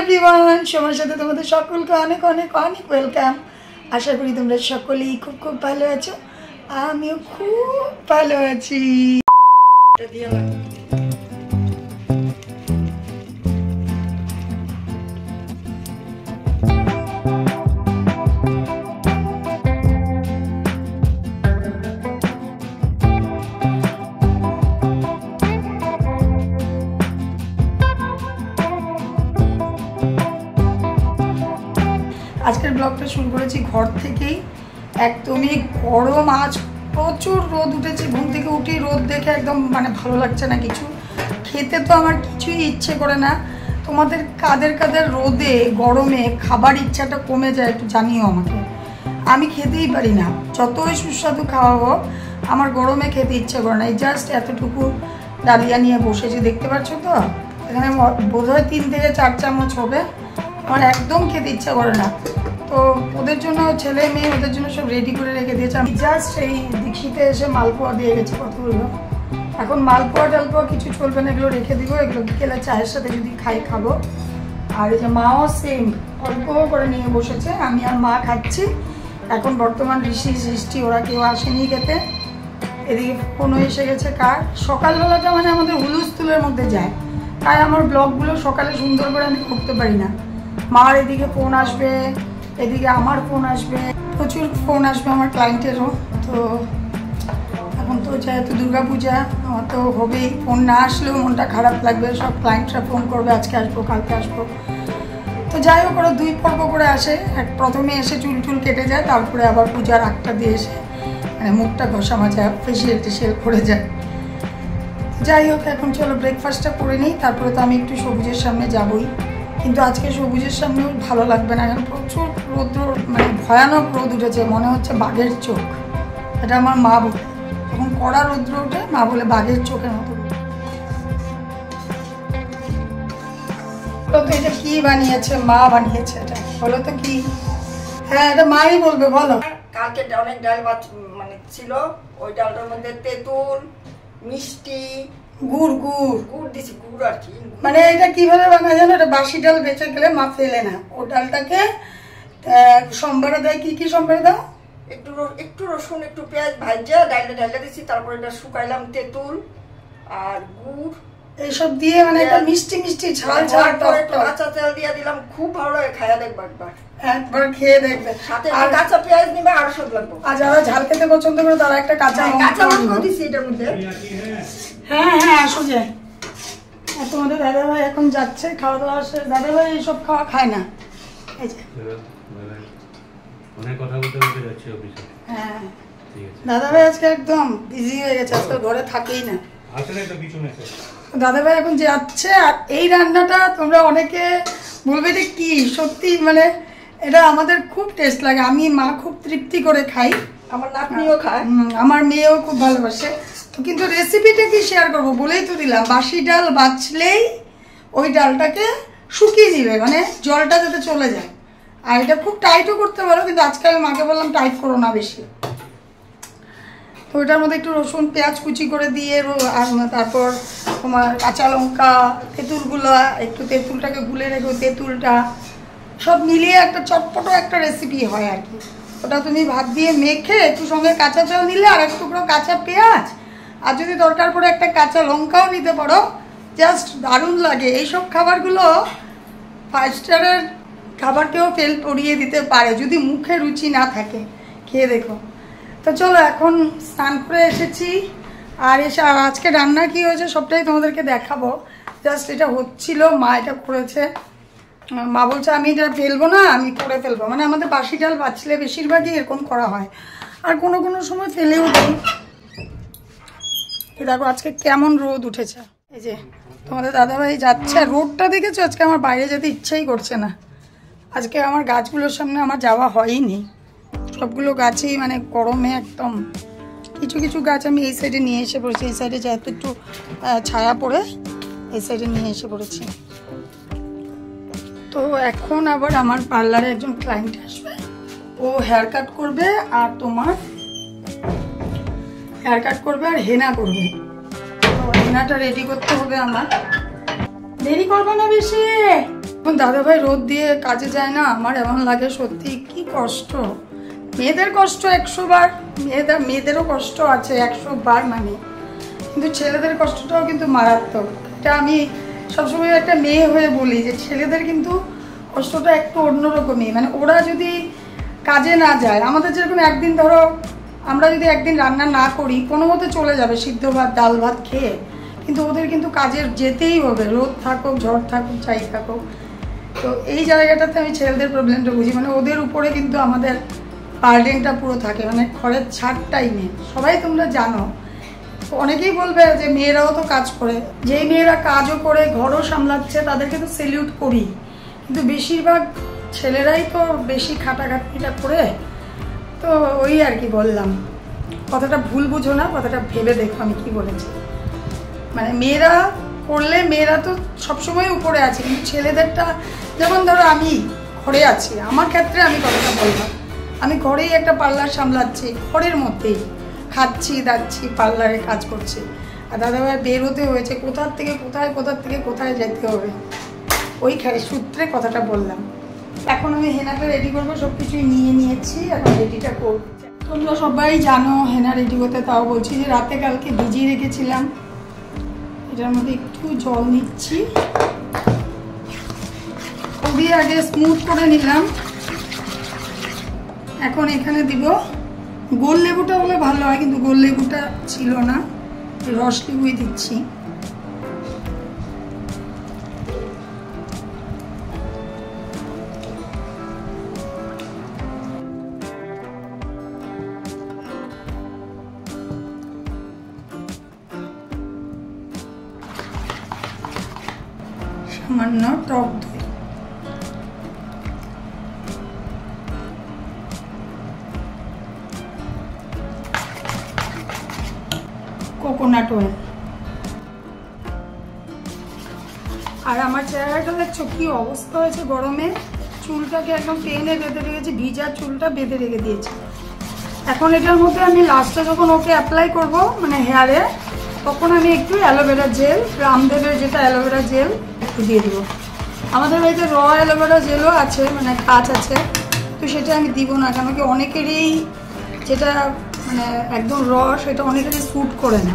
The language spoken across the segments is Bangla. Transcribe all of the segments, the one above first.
এভরিওয়ান, সময়ের সাথে তোমাদের সকলকে অনেক অনেক অনেক ওয়েলকাম। আশা করি তোমরা সকলেই খুব খুব ভালো আছো, আমিও খুব ভালো আছি। আজকের ব্লগটা শুরু করেছি ঘর থেকেই। একদমই গরম, আজ প্রচুর রোদ উঠেছে। ঘুম থেকে উঠেই রোদ দেখে একদম ভালো লাগছে না কিছু খেতে, তো আমার কিছুই ইচ্ছে করে না। তোমাদের কাদের কাদের রোদে গরমে খাবার ইচ্ছাটা কমে যায় একটু জানিও আমাকে। আমি খেতেই পারি না, যতই সুস্বাদু খাওয়া হোক আমার গরমে খেতে ইচ্ছে করে না। এই জাস্ট এতটুকু ডালিয়া নিয়ে বসেছি, দেখতে পাচ্ছ তো, এখানে বোধহয় 3 থেকে 4 চামচ হবে। আমার একদম খেতে ইচ্ছা করে না। তো ওদের জন্য, ছেলে মেয়ে ওদের জন্য সব রেডি করে রেখে দিয়েছে। আমি জাস্ট এই দীক্ষিতে এসে মালপোয়া দিয়ে গেছি কতগুলো। এখন মালপোয়া টালপোয়া কিছু চলবে না, এগুলো রেখে দিব। এগুলো বিকেলে চায়ের সাথে যদি খাবো। আর এই যে মাও সেম অল্প করে নিয়ে বসেছে, আমি আর মা খাচ্ছি। এখন বর্তমান ঋষি সৃষ্টি ওরা কেউ আসেনি খেতে। এদিকে ফোনও এসে গেছে কার। সকালবেলাটা আমাদের হুলস্থুলের মধ্যে যায়, তাই আমার ব্লগগুলো সকালে সুন্দর করে আমি করতে পারি না। মার এদিকে ফোন আসবে, এদিকে আমার ফোন আসবে, প্রচুর ফোন আসবে আমার ক্লায়েন্টেরও। তো এখন তো যেহেতু দুর্গাপূজা, আমার তো হবেই, ফোন না আসলেও মনটা খারাপ লাগবে। সব ক্লায়েন্টরা ফোন করবে, আজকে আসবো কালকে আসবো। তো যাই হোক, ওরা 2 পর্ব করে আসে। প্রথমে এসে চুল কেটে যায়, তারপরে আবার পূজার আগটা দিয়ে এসে মুখটা ঘষা মাজা ফেসিয়াল টেসিয়াল করে যায়। যাই হোক, এখন চলো ব্রেকফাস্টটা করে নিই, তারপরে তো আমি একটু সবুজের সামনে যাবই। কিন্তু আজকে সবুজের সামনেও ভালো লাগবে না, এখন প্রচুর রোদ, ভয়ানক রোদ উঠেছে, মনে হচ্ছে বাঘের চোখ। এটা আমার মা বলে, যখন কড়া রৌদ্র ওঠে মা বলে বাঘের চোখের মতো। তো এটা কি বানিয়েছে? মা বানিয়েছে। এটা বলো তো কি? হ্যাঁ, এটা মাই বলবে, বলো। কালকে অনেক ডাল ভাত ছিল, ওই ডালটার মধ্যে তেঁতুল, মিষ্টি, গুড় দিছি, গুড় আর কি। এটা কিভাবে বানায় জানো? এটা বাসি ডাল বেঁচে গেলে মা ফেলে না। ও ডালটাকে সোমবারে দেয়। কি সোমবারে দাও? একটু রসুন, একটু পেঁয়াজ ভাজা ডালটা দিছি। তারপরে এটা শুকাইলাম, তেঁতুল আর গুড় এইসব দিয়ে এটা মিষ্টি মিষ্টি ঝাল ঝাল কাঁচা তেল দিয়ে দিলাম। খুব ভালো লাগে, খাইয়া দেখবা একবার খেয়ে দেখবে। সাথে কাঁচা পেঁয়াজ নিবে, আরো স্বাদ লাগবে। আর যারা ঝাল খেতে পছন্দ করে তারা একটা কাঁচা লঙ্কা দিছি এটার মধ্যে। হ্যাঁ আসো যায়। তোমাদের দাদাভাই এখন যাচ্ছে খাওয়া দাওয়া। দাদাভাই এইসব খাওয়া খায় না। এই যে হ্যাঁ, দাদাভাই আজকে একদম বিজি হয়ে গেছে, আজকাল ঘরে থাকেই না। দাদাভাই এখন যাচ্ছে। আর এই রান্নাটা তোমরা অনেকে বলবে যে কি, সত্যি এটা আমাদের খুব টেস্ট লাগে। আমি মা খুব তৃপ্তি করে খাই, আমার নাতনিও খায়, আমার মেয়েও খুব ভালোবাসে। তো কিন্তু রেসিপিটা কি শেয়ার করবো বলেই তো দিলাম। বাসি ডাল বাছলেই ওই ডালটাকে শুকিয়ে দিবে, জলটা যাতে চলে যায়। আর এটা খুব টাইটও করতে পারো, কিন্তু আজকে আমি মাকে বললাম টাইট করো না বেশি। তো ওটার মধ্যে একটু রসুন পেঁয়াজ কুচি করে দিয়ে, তারপর তোমার কাঁচা লঙ্কা, তেঁতুলগুলো, একটু তেঁতুলটাকে গুলে রেখো, তেঁতুলটা সব মিলিয়ে একটা চটপটো একটা রেসিপি হয় আর কি। ওটা তুমি ভাত দিয়ে মেখে একটু সঙ্গে কাঁচা চাল নিলে, আর এক টুকরো কাঁচা পেঁয়াজ, আর যদি দরকার পড়ে একটা কাঁচা লঙ্কাও নিতে পারো, জাস্ট দারুণ লাগে। এইসব খাবারগুলো 5 স্টারের খাবারকেও ফেল করিয়ে দিতে পারে যদি মুখে রুচি না থাকে। খেয়ে দেখো। তো চলো, এখন স্নান করে এসেছি। আর এসে আজকে রান্না কি হয়েছে সবটাই তোমাদেরকে দেখাবো। জাস্ট এটা হচ্ছিল, মা এটা করেছে। মা বলছে আমি এটা ফেলবো না, আমি করে ফেলবো। আমাদের বাসি ডাল বাছলে বেশিরভাগই এরকম করা হয়, আর কোনো কোনো সময় ফেলেও দিই। দেখো আজকে কেমন রোদ উঠেছে। এই যে তোমাদের দাদাভাই যাচ্ছে, রোদটা দেখেছো? আজকে আমার বাইরে যেতে ইচ্ছেই করছে না। আজকে আমার গাছগুলোর সামনে আমার যাওয়া হয়নি। সবগুলো গাছই গরমে একদম। কিছু কিছু গাছ আমি এই সাইডে নিয়ে এসে পড়েছি, এই সাইডে যেহেতু একটু ছায়া পড়ে এই সাইডে নিয়ে এসে পড়েছি। তো এখন আবার আমার পার্লারে একজন ক্লায়েন্ট আসবে, ও হেয়ার কাট করবে আর হেনা করবে। তো হেনাটা রেডি করতে হবে আমার। দেরি করবে না বেশি? দাদাভাই রোদ দিয়ে কাজে যায় না, আমার এমন লাগে সত্যি কি কষ্ট। মেয়েদের কষ্ট 100 বার, মেয়েদেরও কষ্ট আছে 100 বার মানে, কিন্তু ছেলেদের কষ্টটাও কিন্তু মারাত্মক। এটা আমি সবসময় একটা মেয়ে হয়ে বলি যে ছেলেদের কিন্তু কষ্টটা একটু অন্যরকমই। মানে ওরা যদি কাজে না যায়, আমাদের যেরকম একদিন ধরো আমরা যদি একদিন রান্না না করি কোনো মতে চলে যাবে সিদ্ধ ভাত ডাল ভাত খেয়ে, কিন্তু ওদের কিন্তু কাজের যেতেই হবে, রোদ থাকুক ঝড় থাকুক যাই থাকুক। তো এই জায়গাটাতে আমি ছেলেদের প্রবলেমটা বুঝি, মানে ওদের উপরে কিন্তু আমাদের বার্ডেনটা পুরো থাকে, মানে ঘরের ছাদটাই নেই। সবাই তোমরা জানো, অনেকেই বলবে যে মেয়েরাও তো কাজ করে, যেই মেয়েরা কাজও করে ঘরও সামলাচ্ছে তাদেরকে তো সেলিউট করি, কিন্তু বেশিরভাগ ছেলেরাই তো বেশি খাটাখাটনিটা করে। তো ওই আর কি বললাম, কথাটা ভুল বুঝো না, কথাটা ভেবে দেখো আমি কি বলেছি। মানে মেয়েরা করলে মেয়েরা তো সবসময় উপরে আছে, কিন্তু ছেলেদেরটা যেমন ধরো আমি ঘরে আছি, আমার ক্ষেত্রে আমি কথাটা বললাম, আমি ঘরেই একটা পার্লার সামলাচ্ছি, ঘরের মধ্যেই খাচ্ছি দাচ্ছি পার্লারে কাজ করছি, আর দাদাভাই বের হতে হয়েছে কোথার থেকে কোথায় যেতে হবে, ওই সূত্রে কথাটা বললাম। এখন আমি হেনাটা রেডি করবো, সব কিছুই নিয়ে নিয়েছি, এখন রেডিটা করবো। তোমরা সবাই জানো হেনা রেডি করতে, তাও বলছি যে রাতে কালকে ভিজিয়ে রেখেছিলাম। এটার মধ্যে একটু জল নিচ্ছি, খুবই আগে স্মুথ করে নিলাম। এখন এখানে দিব গোল লেবুটা হলে ভালো হয়, কিন্তু গোল লেবুটা ছিল না, রস লেবুই দিচ্ছি। সামান্য টক দই, কোকোনাট অয়েল। আর আমার চেহারাটা দেখছো কি অবস্থা হয়েছে গরমে, চুলটাকে একদম টেনে বেঁধে রেখেছি, ভিজা চুলটা বেঁধে রেখে দিয়েছি। এখন এটার মধ্যে আমি লাস্টে যখন ওকে অ্যাপ্লাই করব মানে হেয়ারে, তখন আমি একটু অ্যালোভেরা জেল, রামদেবের যেটা অ্যালোভেরা জেল একটু দিয়ে দিব। আমাদের বাড়িতে র অ্যালোভেরা জেলও আছে, মানে কাজ আছে, তো সেটা আমি দিব না, কেন কি অনেকেরই যেটা মানে একদম র সেটা অনেকেরই স্যুট করে না,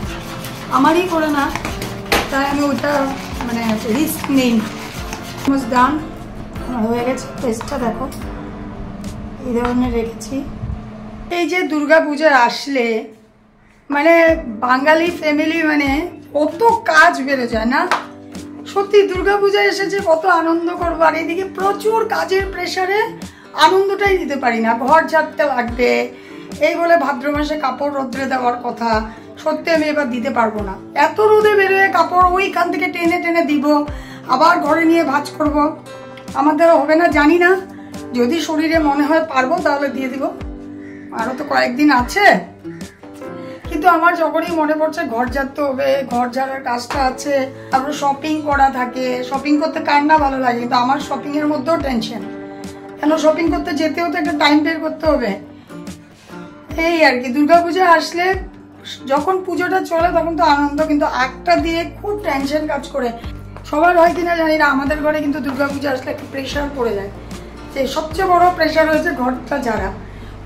আমারই করে না, তাই আমি ওইটা মানে রিস্ক নেই। ডান হয়ে গেছে, পেস্টটা দেখো এই ধরনের রেখেছি। এই যে দুর্গা পূজা আসলে মানে বাঙালি ফ্যামিলি মানে কত কাজ বেড়ে যায় না, সত্যি দুর্গা পূজা এসেছে কত আনন্দ করবো, আর এইদিকে প্রচুর কাজের প্রেশারে আনন্দটাই দিতে পারি না। ঘর ঝাড়তে লাগবে এই বলে ভাদ্র মাসে কাপড় রোদ্রে দেওয়ার কথা, সত্যি আমি এবার দিতে পারবো না, এত রোদে বেরোয় কাপড় ওইখান থেকে টেনে টেনে দিব, আবার ঘরে নিয়ে ভাঁজ করব, আমার দ্বারা হবে না জানি না, যদি শরীরে মনে হয় পারবো তাহলে দিয়ে দিব, আরো তো কয়েকদিন আছে। কিন্তু আমার যখনই মনে পড়ছে ঘর ঝাড়তে হবে, ঘর ঝাড়ার কাজটা আছে, তারপর শপিং করা থাকে, শপিং করতে কার না ভালো লাগে, কিন্তু আমার শপিং এর মধ্যেও টেনশন, কেন শপিং করতে যেতেও তো একটা টাইম বের করতে হবে। এই আর কি দুর্গাপূজা আসলে যখন পুজোটা চলে তখন তো আনন্দ, কিন্তু একটা দিয়ে খুব টেনশন কাজ করে। সবার হয় কিনা জানি না, আমাদের ঘরে কিন্তু দুর্গাপূজা আসলে একটা প্রেশার পড়ে যায়, যে সবচেয়ে বড় প্রেশার হয়েছে ঘরটা ঝাড়া।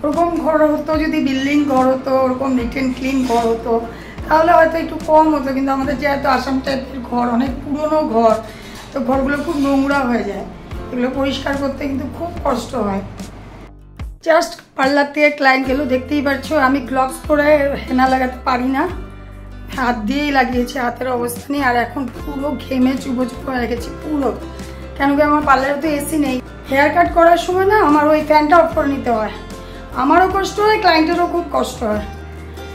ওরকম ঘর হতো, যদি বিল্ডিং ঘর হতো, ওরকম নিট অ্যান্ড ক্লিন ঘর হতো তাহলে হয়তো একটু কম হতো, কিন্তু আমাদের যেহেতু আসাম টাইপের ঘর, অনেক পুরনো ঘর, তো ঘরগুলো খুব নোংরা হয়ে যায়, এগুলো পরিষ্কার করতে কিন্তু খুব কষ্ট হয়। জাস্ট পার্লার থেকে ক্লায়েন্ট গেলো, দেখতেই পারছো আমি গ্লাভস পরে হেনা লাগাতে পারি না, হাত দিয়েই লাগিয়েছি, হাতের অবস্থা নেই, আর এখন পুরো ঘেমে চুবো হয়ে গেছি পুরো, কেন কি আমার পার্লারে তো এসি নেই, হেয়ার কাট করার সময় না আমার ওই ফ্যানটা অফ করে নিতে হয়, আমারও কষ্ট হয় ক্লায়েন্টেরও খুব কষ্ট হয়।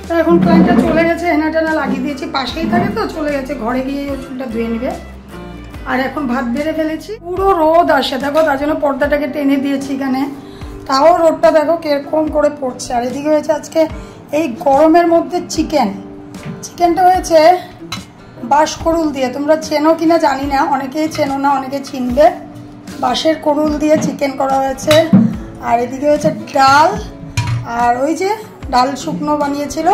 তো এখন ক্লায়েন্টটা চলে গেছে, হেনা টেনা লাগিয়ে দিয়েছি, পাশেই থাকে তো চলে গেছে, ঘরে গিয়ে ওই চুলটা ধুয়ে নেবে। আর এখন ভাত বেড়ে ফেলেছি, পুরো রোদ আসে দেখো, তার জন্য পর্দাটাকে টেনে দিয়েছি এখানে, তাও রোদটা দেখো কিরকম করে পড়ছে। আর এদিকে হয়েছে আজকে এই গরমের মধ্যে চিকেনটা হয়েছে বাঁশকরুল দিয়ে, তোমরা চেনো কিনা জানি না, অনেকেই চেনো না অনেকে চিনবে, বাঁশের করুল দিয়ে চিকেন করা হয়েছে। আর এদিকে হয়েছে ডাল, আর ওই যে ডাল শুকনো বানিয়েছিল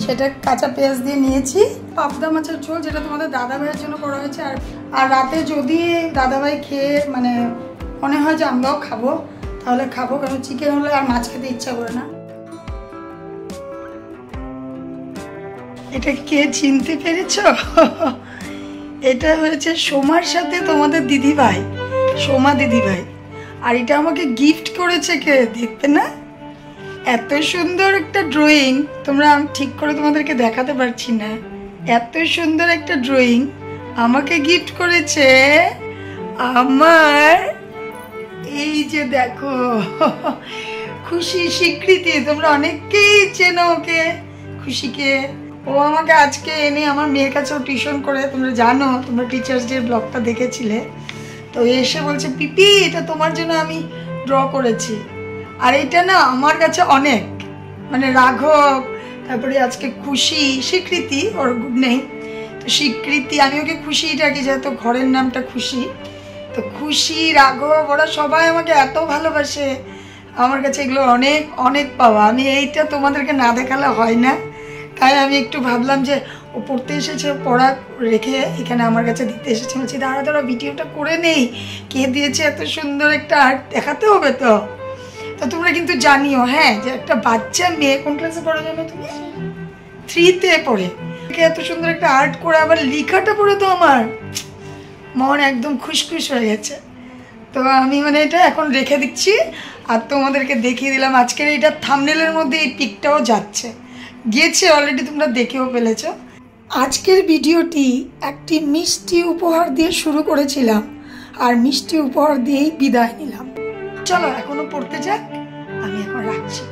সেটা কাঁচা পেঁয়াজ দিয়ে নিয়েছি, পাবদা মাছের ঝোল যেটা তোমাদের দাদা ভাইয়ের জন্য করা হয়েছে, আর আর রাতে যদি দাদাভাই খেয়ে মানে মনে হয় যে আমরাও খাবো তাহলে খাবো, কারণ চিকেন হলে আর মাছ খেতে ইচ্ছা করে না। এটা কে চিনতে পেরেছ? এটা হয়েছে সোমার সাথে তোমাদের দিদিভাই, সোমা দিদিভাই। আর এটা আমাকে গিফট করেছে কে দেখবে না? এত সুন্দর একটা ড্রয়িং, তোমরা ঠিক করে তোমাদেরকে দেখাতে পারছি না, এত সুন্দর একটা ড্রয়িং আমাকে গিফট করেছে আমার, এই যে দেখো খুশি স্বীকৃতি। তোমরা অনেকেই চেনো ওকে, খুশিকে। ও আমাকে আজকে এনে আমার মেয়ের কাছেও টিউশন করে, তোমরা জানো, তোমরা টিচার্স ডে ব্লগটা দেখেছিলে, তো এসে বলছে পিপি এটা তোমার জন্য আমি ড্র করেছি। আর এটা না আমার কাছে অনেক, মানে রাঘব, তারপরে আজকে খুশি, স্বীকৃতি, ওর গুড নেই তো স্বীকৃতি, আমি ওকে খুশি ডাকি যেহেতু ঘরের নামটা খুশি, তো খুশি, রাঘব, ওরা সবাই আমাকে এত ভালোবাসে। আমার কাছে এগুলো অনেক অনেক পাওয়া। আমি এইটা তোমাদেরকে না দেখালে হয় না, তাই আমি একটু ভাবলাম যে ও পড়তে এসেছে, পড়া রেখে এখানে আমার কাছে দিতে এসেছে। বলছি দাঁড়া দাঁড়া ভিডিওটা করে নেই, কে দিয়েছে এত সুন্দর একটা আর্ট, দেখাতে হবে তো। তো তোমরা কিন্তু জানিও হ্যাঁ, যে একটা বাচ্চা মেয়ে, কোন ক্লাসে পড়ো জানো তুমি? 3তে পড়ে, এত সুন্দর একটা আর্ট করে আবার লেখাটা পড়ে তো আমার মন একদম খুশখুশ হয়ে গেছে। তো আমি মানে এটা এখন রেখে দিচ্ছি আর তোমাদেরকে দেখিয়ে দিলাম। আজকের এইটা থাম্বনেলের মধ্যে এই পিকটাও যাচ্ছে, গিয়েছে অলরেডি, তোমরা দেখেও ফেলেছো। আজকের ভিডিওটি একটি মিষ্টি উপহার দিয়ে শুরু করেছিলাম আর মিষ্টি উপহার দিয়েই বিদায় নিলাম। চলো এখনো পড়তে যাক, আমি এখন রাখছি।